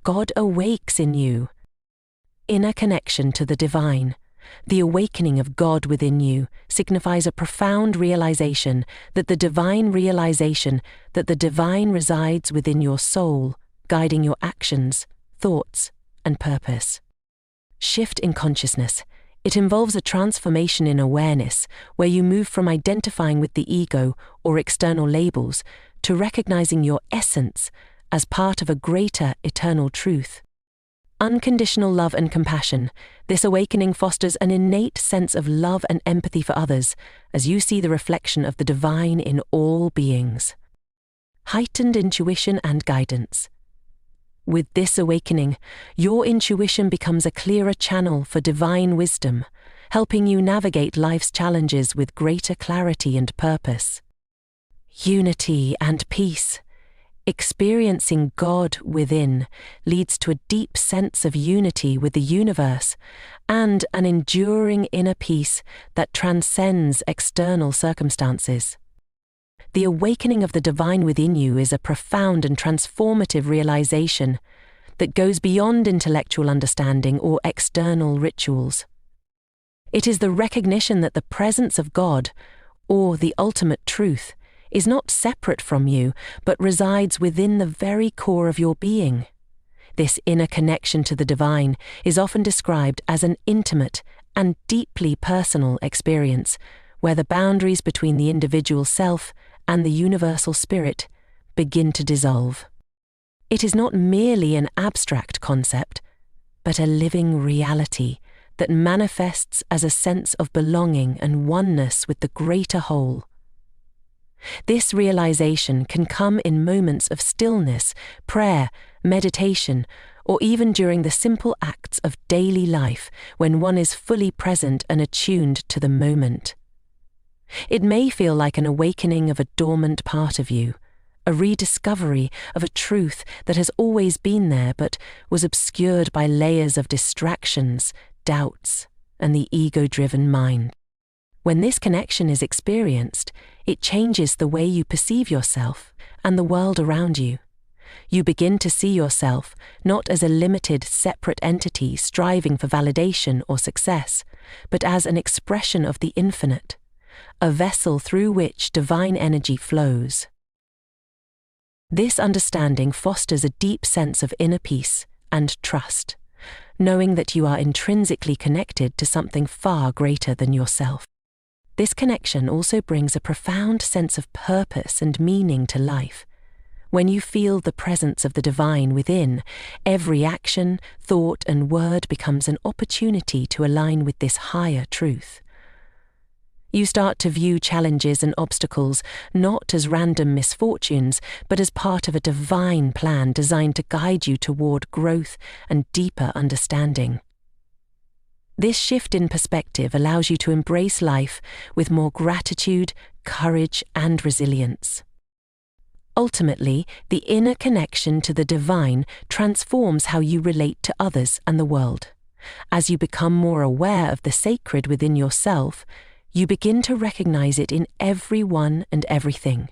God awakes in you. Inner connection to the divine. The awakening of God within you signifies a profound realization that the divine resides within your soul, guiding your actions, thoughts, and purpose. Shift in consciousness. It involves a transformation in awareness, where you move from identifying with the ego or external labels to recognizing your essence as part of a greater eternal truth. Unconditional love and compassion. This awakening fosters an innate sense of love and empathy for others as you see the reflection of the divine in all beings. Heightened intuition and guidance. With this awakening, your intuition becomes a clearer channel for divine wisdom, helping you navigate life's challenges with greater clarity and purpose. Unity and peace. Experiencing God within leads to a deep sense of unity with the universe and an enduring inner peace that transcends external circumstances. The awakening of the divine within you is a profound and transformative realization that goes beyond intellectual understanding or external rituals. It is the recognition that the presence of God, or the ultimate truth, is not separate from you, but resides within the very core of your being. This inner connection to the divine is often described as an intimate and deeply personal experience, where the boundaries between the individual self and the universal spirit begin to dissolve. It is not merely an abstract concept, but a living reality that manifests as a sense of belonging and oneness with the greater whole. This realization can come in moments of stillness, prayer, meditation, or even during the simple acts of daily life when one is fully present and attuned to the moment. It may feel like an awakening of a dormant part of you, a rediscovery of a truth that has always been there but was obscured by layers of distractions, doubts, and the ego-driven mind. When this connection is experienced, it changes the way you perceive yourself and the world around you. You begin to see yourself not as a limited, separate entity striving for validation or success, but as an expression of the infinite, a vessel through which divine energy flows. This understanding fosters a deep sense of inner peace and trust, knowing that you are intrinsically connected to something far greater than yourself. This connection also brings a profound sense of purpose and meaning to life. When you feel the presence of the divine within, every action, thought, and word becomes an opportunity to align with this higher truth. You start to view challenges and obstacles not as random misfortunes, but as part of a divine plan designed to guide you toward growth and deeper understanding. This shift in perspective allows you to embrace life with more gratitude, courage, and resilience. Ultimately, the inner connection to the divine transforms how you relate to others and the world. As you become more aware of the sacred within yourself, you begin to recognize it in everyone and everything.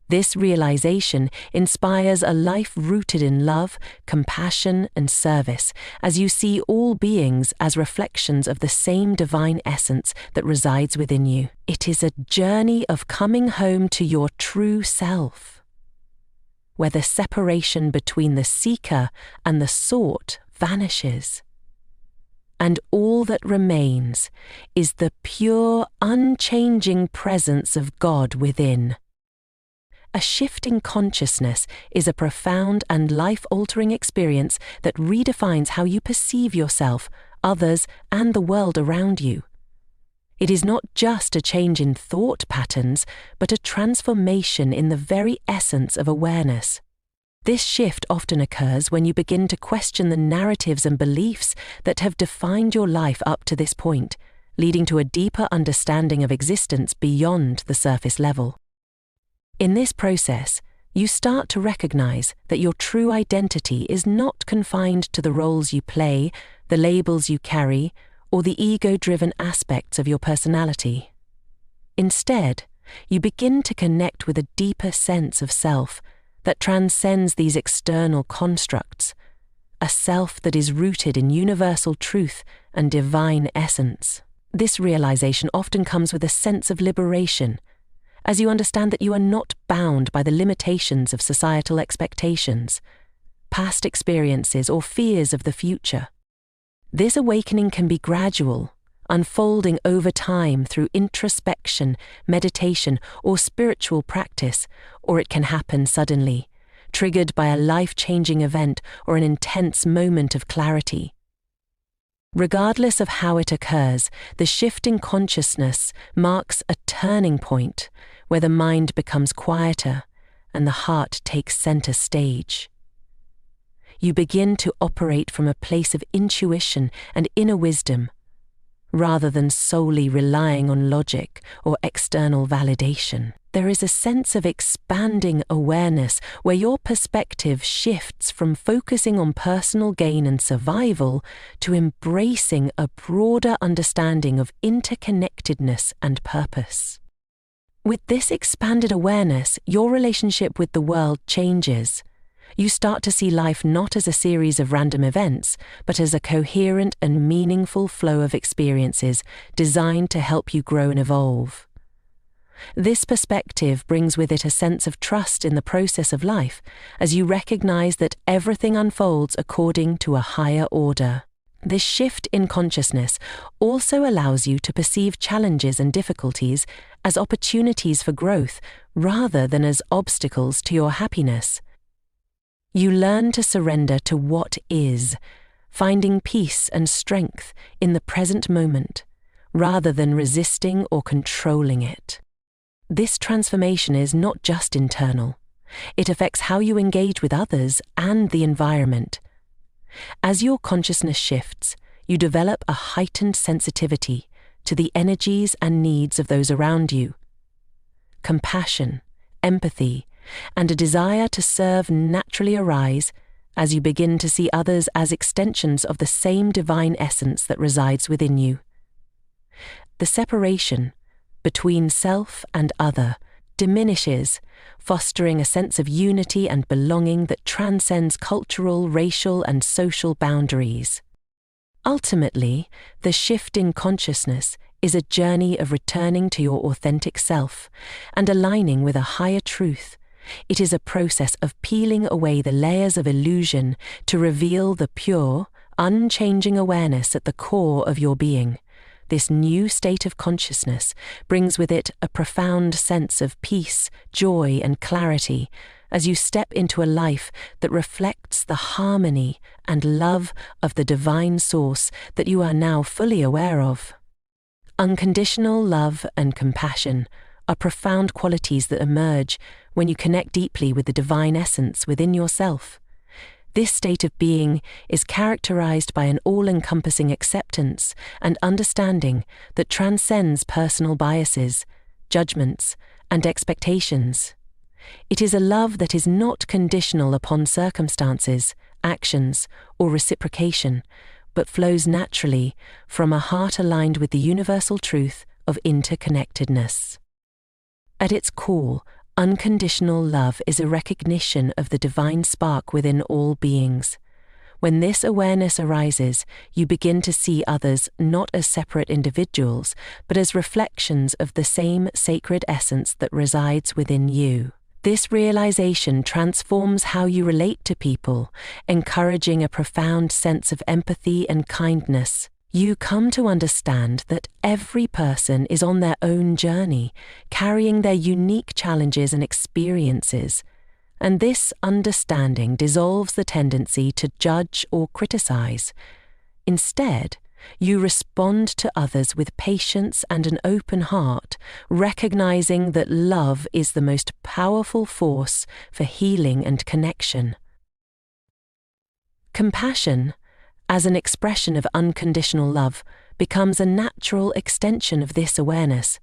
This realization inspires a life rooted in love, compassion, and service, as you see all beings as reflections of the same divine essence that resides within you. It is a journey of coming home to your true self, where the separation between the seeker and the sought vanishes, and all that remains is the pure, unchanging presence of God within. A shift in consciousness is a profound and life-altering experience that redefines how you perceive yourself, others, and the world around you. It is not just a change in thought patterns, but a transformation in the very essence of awareness. This shift often occurs when you begin to question the narratives and beliefs that have defined your life up to this point, leading to a deeper understanding of existence beyond the surface level. In this process, you start to recognize that your true identity is not confined to the roles you play, the labels you carry, or the ego-driven aspects of your personality. Instead, you begin to connect with a deeper sense of self that transcends these external constructs, a self that is rooted in universal truth and divine essence. This realization often comes with a sense of liberation, as you understand that you are not bound by the limitations of societal expectations, past experiences, or fears of the future. This awakening can be gradual, unfolding over time through introspection, meditation, or spiritual practice, or it can happen suddenly, triggered by a life-changing event or an intense moment of clarity. Regardless of how it occurs, the shift in consciousness marks a turning point where the mind becomes quieter and the heart takes center stage. You begin to operate from a place of intuition and inner wisdom, rather than solely relying on logic or external validation. There is a sense of expanding awareness where your perspective shifts from focusing on personal gain and survival to embracing a broader understanding of interconnectedness and purpose. With this expanded awareness, your relationship with the world changes. You start to see life not as a series of random events, but as a coherent and meaningful flow of experiences designed to help you grow and evolve. This perspective brings with it a sense of trust in the process of life, as you recognize that everything unfolds according to a higher order. This shift in consciousness also allows you to perceive challenges and difficulties as opportunities for growth rather than as obstacles to your happiness. You learn to surrender to what is, finding peace and strength in the present moment, rather than resisting or controlling it. This transformation is not just internal. It affects how you engage with others and the environment. As your consciousness shifts, you develop a heightened sensitivity to the energies and needs of those around you. Compassion, empathy, and a desire to serve naturally arise as you begin to see others as extensions of the same divine essence that resides within you. The separation between self and other diminishes, fostering a sense of unity and belonging that transcends cultural, racial, and social boundaries. Ultimately, the shift in consciousness is a journey of returning to your authentic self and aligning with a higher truth. It is a process of peeling away the layers of illusion to reveal the pure, unchanging awareness at the core of your being. This new state of consciousness brings with it a profound sense of peace, joy, and clarity as you step into a life that reflects the harmony and love of the divine source that you are now fully aware of. Unconditional love and compassion are profound qualities that emerge when you connect deeply with the divine essence within yourself. This state of being is characterized by an all-encompassing acceptance and understanding that transcends personal biases, judgments, and expectations. It is a love that is not conditional upon circumstances, actions, or reciprocation, but flows naturally from a heart aligned with the universal truth of interconnectedness. At its core, unconditional love is a recognition of the divine spark within all beings. When this awareness arises, you begin to see others not as separate individuals, but as reflections of the same sacred essence that resides within you. This realization transforms how you relate to people, encouraging a profound sense of empathy and kindness. You come to understand that every person is on their own journey, carrying their unique challenges and experiences, and this understanding dissolves the tendency to judge or criticize. Instead, you respond to others with patience and an open heart, recognizing that love is the most powerful force for healing and connection. Compassion, as an expression of unconditional love, becomes a natural extension of this awareness.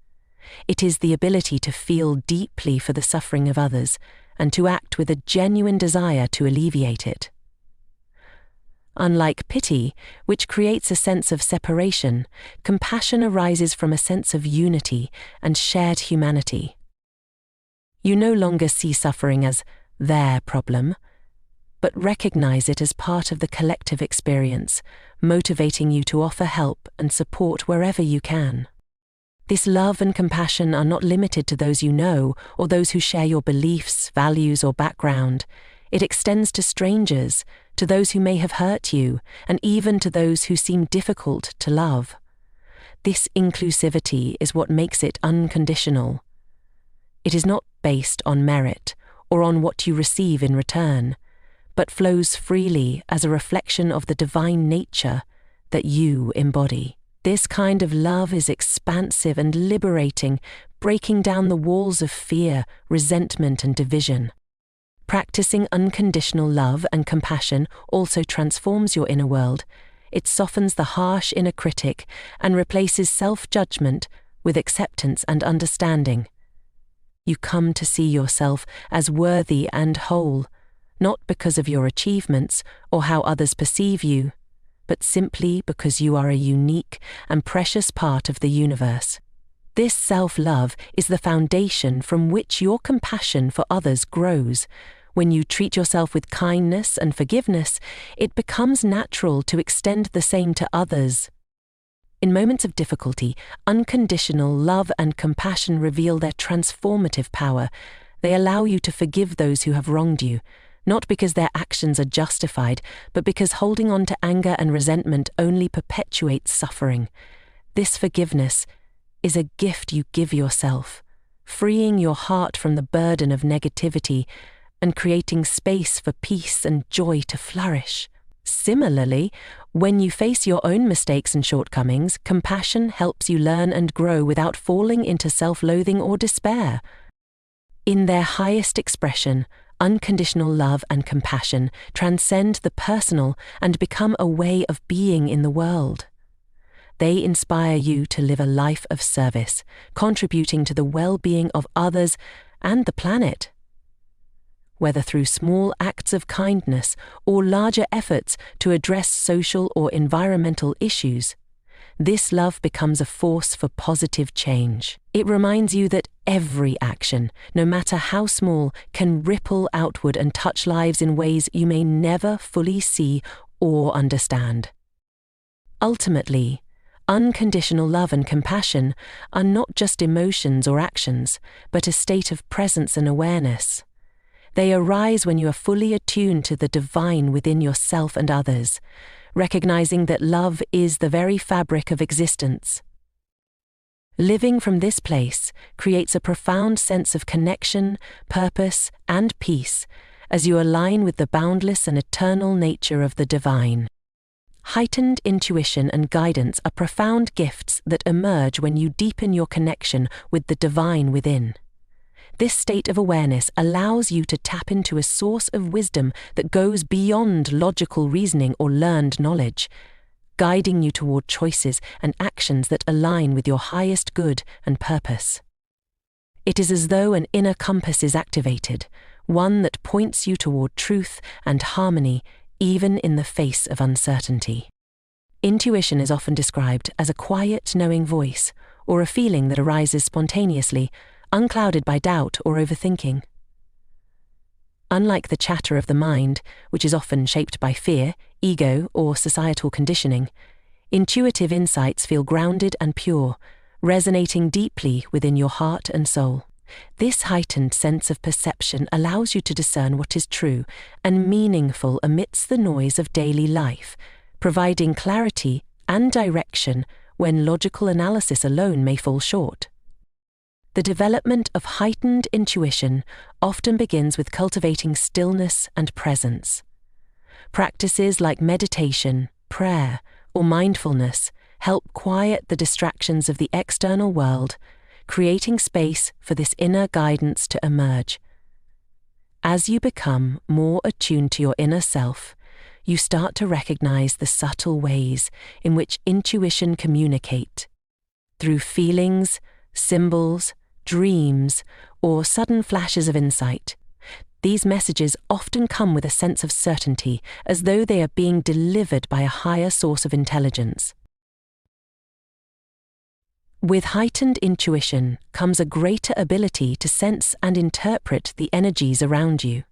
It is the ability to feel deeply for the suffering of others and to act with a genuine desire to alleviate it. Unlike pity, which creates a sense of separation, compassion arises from a sense of unity and shared humanity. You no longer see suffering as their problem, but recognize it as part of the collective experience, motivating you to offer help and support wherever you can. This love and compassion are not limited to those you know or those who share your beliefs, values, or background. It extends to strangers, to those who may have hurt you, and even to those who seem difficult to love. This inclusivity is what makes it unconditional. It is not based on merit or on what you receive in return, but flows freely as a reflection of the divine nature that you embody. This kind of love is expansive and liberating, breaking down the walls of fear, resentment, and division. Practicing unconditional love and compassion also transforms your inner world. It softens the harsh inner critic and replaces self-judgment with acceptance and understanding. You come to see yourself as worthy and whole, not because of your achievements or how others perceive you, but simply because you are a unique and precious part of the universe. This self-love is the foundation from which your compassion for others grows. When you treat yourself with kindness and forgiveness, it becomes natural to extend the same to others. In moments of difficulty, unconditional love and compassion reveal their transformative power. They allow you to forgive those who have wronged you, not because their actions are justified, but because holding on to anger and resentment only perpetuates suffering. This forgiveness is a gift you give yourself, freeing your heart from the burden of negativity and creating space for peace and joy to flourish. Similarly, when you face your own mistakes and shortcomings, compassion helps you learn and grow without falling into self-loathing or despair. In their highest expression, unconditional love and compassion transcend the personal and become a way of being in the world. They inspire you to live a life of service, contributing to the well-being of others and the planet. Whether through small acts of kindness or larger efforts to address social or environmental issues, this love becomes a force for positive change. It reminds you that every action, no matter how small, can ripple outward and touch lives in ways you may never fully see or understand. Ultimately, unconditional love and compassion are not just emotions or actions, but a state of presence and awareness. They arise when you are fully attuned to the divine within yourself and others, recognizing that love is the very fabric of existence. Living from this place creates a profound sense of connection, purpose, and peace as you align with the boundless and eternal nature of the divine. Heightened intuition and guidance are profound gifts that emerge when you deepen your connection with the divine within. This state of awareness allows you to tap into a source of wisdom that goes beyond logical reasoning or learned knowledge, guiding you toward choices and actions that align with your highest good and purpose. It is as though an inner compass is activated, one that points you toward truth and harmony, even in the face of uncertainty. Intuition is often described as a quiet, knowing voice, or a feeling that arises spontaneously, unclouded by doubt or overthinking. Unlike the chatter of the mind, which is often shaped by fear, ego, or societal conditioning, intuitive insights feel grounded and pure, resonating deeply within your heart and soul. This heightened sense of perception allows you to discern what is true and meaningful amidst the noise of daily life, providing clarity and direction when logical analysis alone may fall short. The development of heightened intuition often begins with cultivating stillness and presence. Practices like meditation, prayer, or mindfulness help quiet the distractions of the external world, creating space for this inner guidance to emerge. As you become more attuned to your inner self, you start to recognize the subtle ways in which intuition communicates. Through feelings, symbols, dreams, or sudden flashes of insight. These messages often come with a sense of certainty, as though they are being delivered by a higher source of intelligence. With heightened intuition comes a greater ability to sense and interpret the energies around you.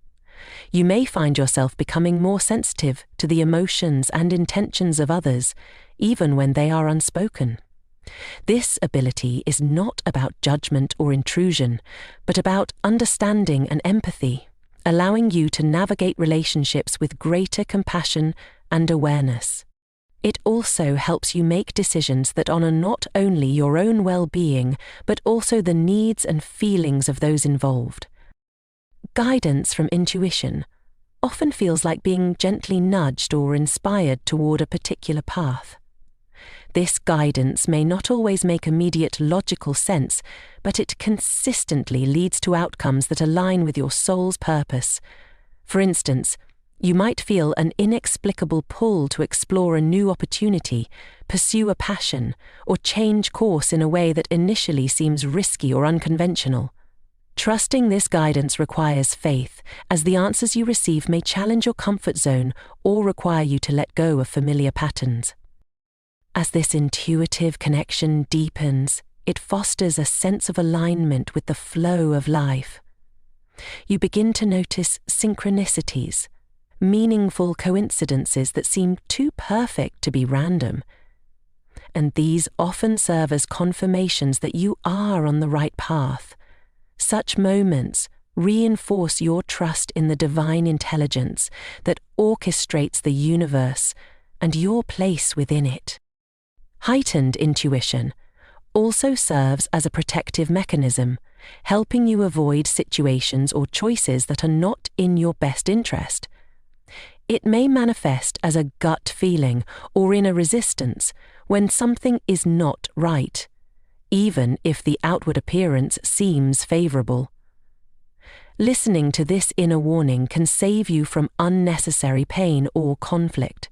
You may find yourself becoming more sensitive to the emotions and intentions of others, even when they are unspoken. This ability is not about judgment or intrusion, but about understanding and empathy, allowing you to navigate relationships with greater compassion and awareness. It also helps you make decisions that honor not only your own well-being, but also the needs and feelings of those involved. Guidance from intuition often feels like being gently nudged or inspired toward a particular path. This guidance may not always make immediate logical sense, but it consistently leads to outcomes that align with your soul's purpose. For instance, you might feel an inexplicable pull to explore a new opportunity, pursue a passion, or change course in a way that initially seems risky or unconventional. Trusting this guidance requires faith, as the answers you receive may challenge your comfort zone or require you to let go of familiar patterns. As this intuitive connection deepens, it fosters a sense of alignment with the flow of life. You begin to notice synchronicities, meaningful coincidences that seem too perfect to be random. And these often serve as confirmations that you are on the right path. Such moments reinforce your trust in the divine intelligence that orchestrates the universe and your place within it. Heightened intuition also serves as a protective mechanism, helping you avoid situations or choices that are not in your best interest. It may manifest as a gut feeling or inner resistance when something is not right, even if the outward appearance seems favorable. Listening to this inner warning can save you from unnecessary pain or conflict,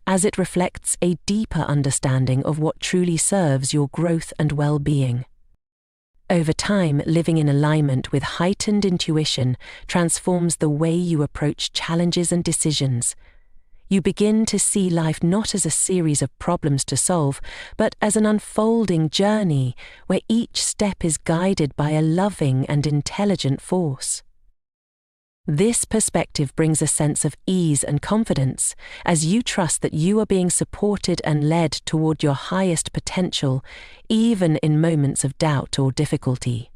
as it reflects a deeper understanding of what truly serves your growth and well-being. Over time, living in alignment with heightened intuition transforms the way you approach challenges and decisions. You begin to see life not as a series of problems to solve, but as an unfolding journey where each step is guided by a loving and intelligent force. This perspective brings a sense of ease and confidence as you trust that you are being supported and led toward your highest potential, even in moments of doubt or difficulty.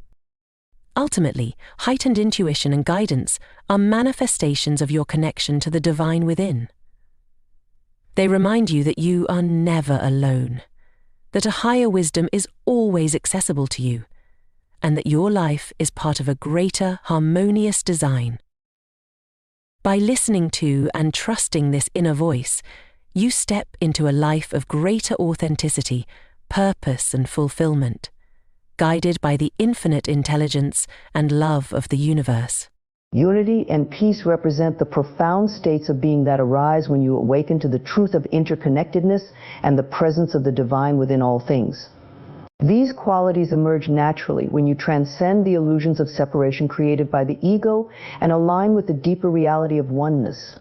Ultimately, heightened intuition and guidance are manifestations of your connection to the divine within. They remind you that you are never alone, that a higher wisdom is always accessible to you, and that your life is part of a greater, harmonious design. By listening to and trusting this inner voice, you step into a life of greater authenticity, purpose, and fulfillment, guided by the infinite intelligence and love of the universe. Unity and peace represent the profound states of being that arise when you awaken to the truth of interconnectedness and the presence of the divine within all things. These qualities emerge naturally when you transcend the illusions of separation created by the ego and align with the deeper reality of oneness.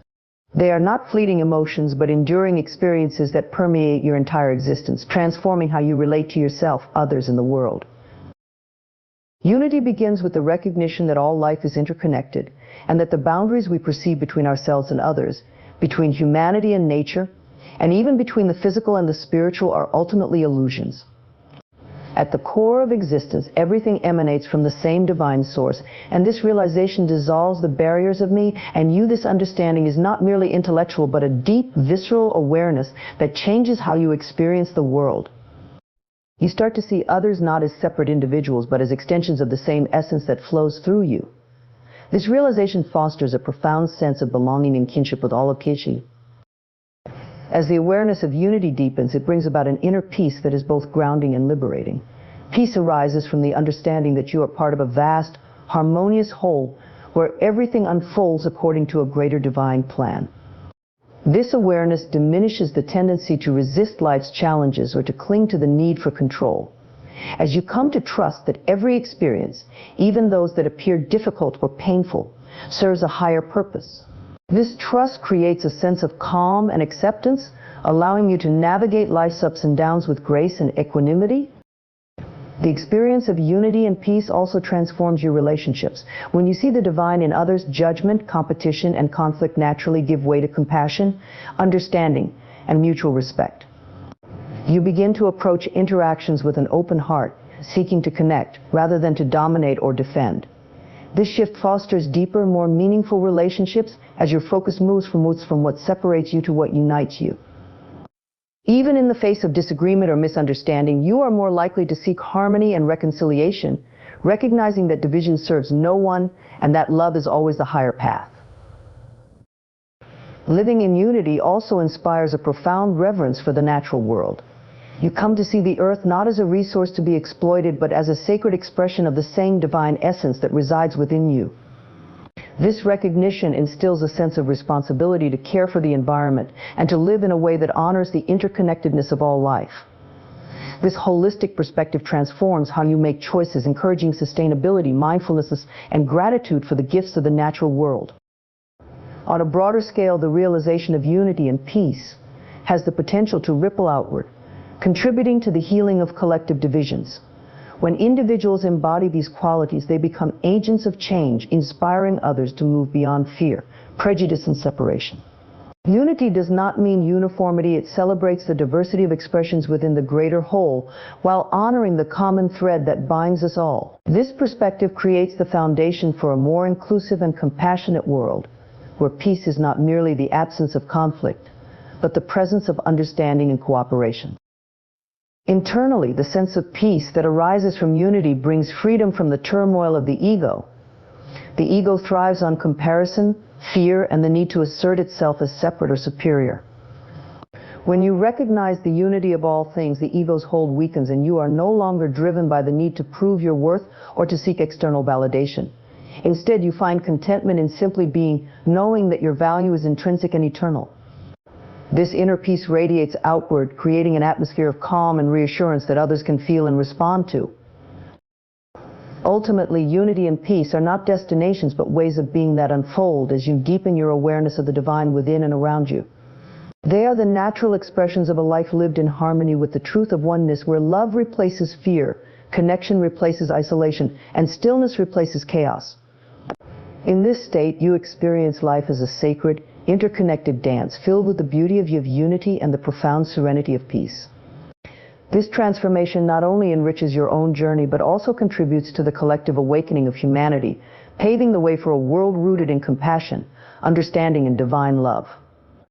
They are not fleeting emotions, but enduring experiences that permeate your entire existence, transforming how you relate to yourself, others, and the world. Unity begins with the recognition that all life is interconnected, and that the boundaries we perceive between ourselves and others, between humanity and nature, and even between the physical and the spiritual are ultimately illusions. At the core of existence, everything emanates from the same divine source, and this realization dissolves the barriers of me and you. This understanding is not merely intellectual, but a deep, visceral awareness that changes how you experience the world. You start to see others not as separate individuals, but as extensions of the same essence that flows through you. This realization fosters a profound sense of belonging and kinship with all of Kishi. As the awareness of unity deepens, it brings about an inner peace that is both grounding and liberating. Peace arises from the understanding that you are part of a vast, harmonious whole where everything unfolds according to a greater divine plan. This awareness diminishes the tendency to resist life's challenges or to cling to the need for control. As you come to trust that every experience, even those that appear difficult or painful, serves a higher purpose. This trust creates a sense of calm and acceptance, allowing you to navigate life's ups and downs with grace and equanimity. The experience of unity and peace also transforms your relationships. When you see the divine in others, judgment, competition, and conflict naturally give way to compassion, understanding, and mutual respect. You begin to approach interactions with an open heart, seeking to connect rather than to dominate or defend. This shift fosters deeper, more meaningful relationships as your focus moves from what separates you to what unites you. Even in the face of disagreement or misunderstanding, you are more likely to seek harmony and reconciliation, recognizing that division serves no one and that love is always the higher path. Living in unity also inspires a profound reverence for the natural world. You come to see the earth not as a resource to be exploited, but as a sacred expression of the same divine essence that resides within you. This recognition instills a sense of responsibility to care for the environment and to live in a way that honors the interconnectedness of all life. This holistic perspective transforms how you make choices, encouraging sustainability, mindfulness, and gratitude for the gifts of the natural world. On a broader scale, the realization of unity and peace has the potential to ripple outward, contributing to the healing of collective divisions. When individuals embody these qualities, they become agents of change, inspiring others to move beyond fear, prejudice, and separation. Unity does not mean uniformity. It celebrates the diversity of expressions within the greater whole, while honoring the common thread that binds us all. This perspective creates the foundation for a more inclusive and compassionate world, where peace is not merely the absence of conflict, but the presence of understanding and cooperation. Internally, the sense of peace that arises from unity brings freedom from the turmoil of the ego. The ego thrives on comparison, fear, and the need to assert itself as separate or superior. When you recognize the unity of all things, the ego's hold weakens, and you are no longer driven by the need to prove your worth or to seek external validation. Instead, you find contentment in simply being, knowing that your value is intrinsic and eternal. This inner peace radiates outward, creating an atmosphere of calm and reassurance that others can feel and respond to. Ultimately, unity and peace are not destinations, but ways of being that unfold as you deepen your awareness of the divine within and around you. They are the natural expressions of a life lived in harmony with the truth of oneness, where love replaces fear, connection replaces isolation, and stillness replaces chaos. In this state, you experience life as a sacred, interconnected dance filled with the beauty of unity and the profound serenity of peace. This transformation not only enriches your own journey, but also contributes to the collective awakening of humanity, paving the way for a world rooted in compassion, understanding, and divine love.